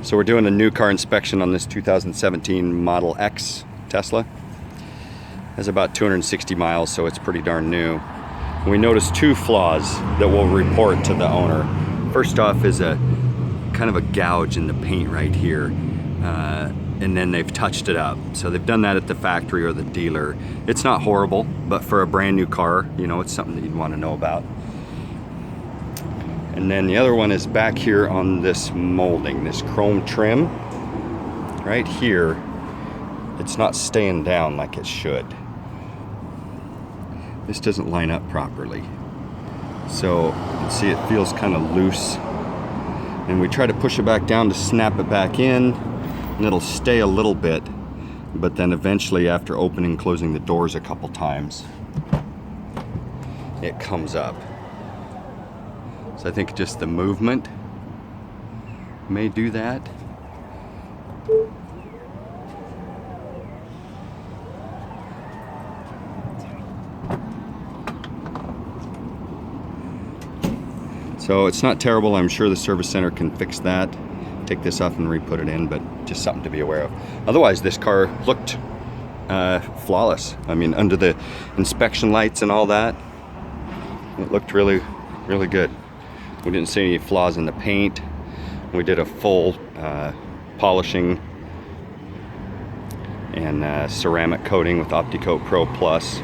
So we're doing a new car inspection on this 2017 Model X Tesla. It has about 260 miles, so it's pretty darn new. And we noticed two flaws that we'll report to the owner. First off is a kind of a gouge in the paint right here. And then they've touched it up. So they've done that at the factory or the dealer. It's not horrible, but for a brand new car, you know, it's something that you'd want to know about. And then the other one is back here on this molding, this chrome trim. Right here, it's not staying down like it should. This doesn't line up properly. So you can see it feels kind of loose. And we try to push it back down to snap it back in, and it'll stay a little bit. But then eventually, after opening and closing the doors a couple times, it comes up. So I think just the movement may do that. So it's not terrible. I'm sure the service center can fix that. Take this off and re-put it in, but just something to be aware of. Otherwise, this car looked flawless. I mean, under the inspection lights and all that, it looked really, really good. We didn't see any flaws in the paint. We did a full polishing and ceramic coating with OptiCoat Pro Plus.